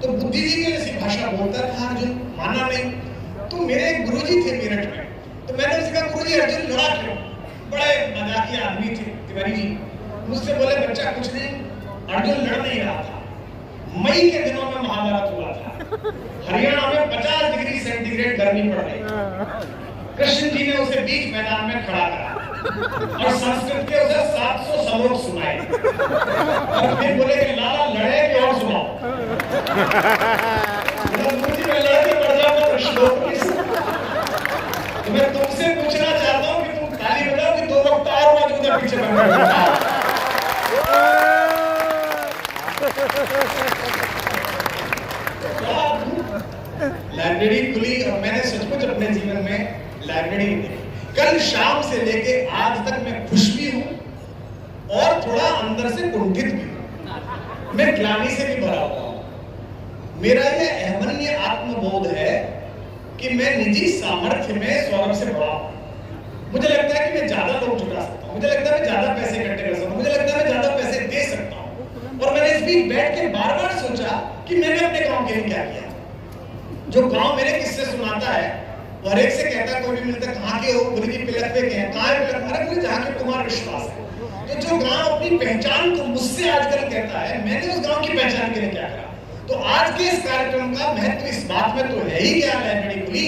तो बुद्धिजीवी जैसी भाषा बोलता था अर्जुन, माना नहीं। तो मेरे एक गुरुजी थे मेरठ में, तो मैंने उससे कहा गुरुजी अर्जुन लड़ा क्यों? बड़े मजाकिया आदमी थे तिवारी जी। मुझसे बोले बच्चा कुछ नहीं, अर्जुन लड़ नहीं रहा था। मई के दिनों में महाभारत हुआ था, हरियाणा में 50 डिग्री सेंटीग्रेड गर्मी पड़ रही। कृष्ण जी ने उसे बीच मैदान में खड़ा करा और संस्कृत के उसे 700 श्लोक सुनाए और फिर बोले कि लाला लड़े कि और सुनाओ। मुझे मैं लड़के पड़ जाऊंगा तो श्लोक किस? तो मैं तुमसे पूछना चाहता हूँ कि तुम ताली बजाओ कि 2 वक्त और मौजूद है पीछे बैठे। लाइब्रेरी खुली और मैंने सचमुच अपने जीवन में लाइब्रेरी देखी। कल शाम से लेके आज तक मैं खुश भी हूं और थोड़ा अंदर से कुंठित भी हूं। मैं ग्लानि से भी भरा हुआ हूं। मेरा यह अहमन्य आत्मबोध है कि मैं निजी सामर्थ्य में सौरभ से बड़ा हूं। मुझे लगता है कि मैं ज्यादा लोग जुटा सकता हूं, मुझे लगता है मैं ज्यादा पैसे इकट्ठे कर सकता हूं, मुझे लगता है मैं ज्यादा पैसे दे सकता हूं। और मैंने इस बीच बैठ के बार बार सोचा कि मैंने अपने गांव के लिए क्या किया। जो गांव मेरे किस्से सुनाता है और एक से कहता है, कोई भी मिलता है कहाँ के हो, बोले कि पिलक पे के हैं। कहाँ है पिलक? अरे मुझे जहाँ के कुमार विश्वास है। तो जो गांव अपनी पहचान को मुझसे आजकल कहता है, मैंने उस गांव की पहचान के लिए क्या करा। तो आज के इस कार्यक्रम का महत्व इस बात में तो है ही क्या लाइब्रेरी खुली,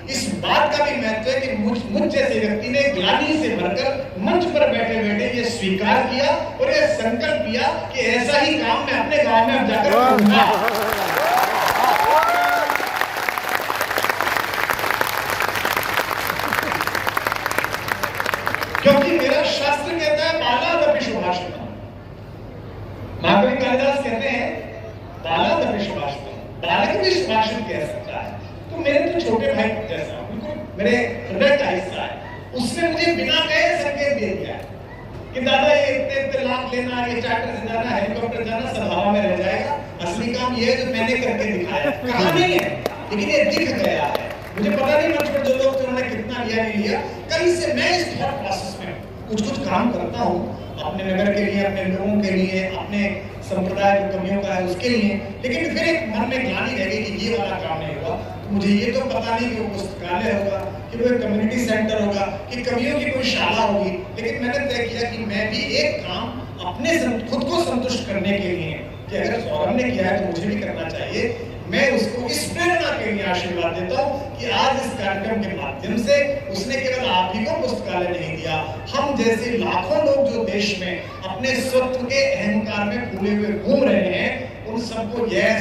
इस बात का भी महत्व है कि मुझ जैसे व्यक्ति ने ग्लानि से भरकर मंच पर बैठे बैठे ये स्वीकार किया और ये संकल्प किया कि ऐसा ही काम मैं अपने गांव में अब जाकर करूंगा। क्योंकि मेरा शास्त्र कहता है बालादपि सुभाषितम्। महाकवि कालिदास कहते हैं बालादपि सुभाषितम्, बालक भी सुभाषित कह सकता है। तो मेरे तो छोटे भाई जैसा बिल्कुल मेरे हृदय का हिस्सा है। उसने मुझे बिना कहे संकेत दे दिया कि दादा ये इतने लाख लेना, ये चार्टर से जाना, हेलीकॉप्टर जाना, सब हवा में रह जाएगा। असली काम ये है जो मैंने करके दिखाया। कहा नहीं है लेकिन ये दिख गया है। मुझे पता नहीं मंच पर जो लोग थे उन्होंने कितना लिया नहीं लिया। कल से मैं इस थॉट प्रोसेस में कुछ काम करता हूँ अपने नगर के लिए, अपने लोगों के लिए, अपने संप्रदाय जो कमियों का है उसके लिए। लेकिन फिर एक मन में ग्लानि रह गई कि ये वाला काम नहीं हुआ। तो मुझे ये तो पता नहीं कि वो पुस्तकालय होगा, कि वो कम्युनिटी सेंटर होगा, कि कवियों की कोई शाला होगी। लेकिन मैंने तय किया कि मैं भी एक काम अपने खुद को संतुष्ट करने के लिए, कि अगर सौरभ ने किया है तो मुझे भी करना चाहिए। मैं उसको इस प्रेरणा के लिए आशीर्वाद देता हूँ कि आज इस कार्यक्रम के माध्यम से उसने केवल आप ही को पुस्तकालय नहीं दिया, हम जैसे लाखों लोग जो देश में अपने स्वत्व के अहंकार में फूले हुए घूम रहे हैं, उन सबको यह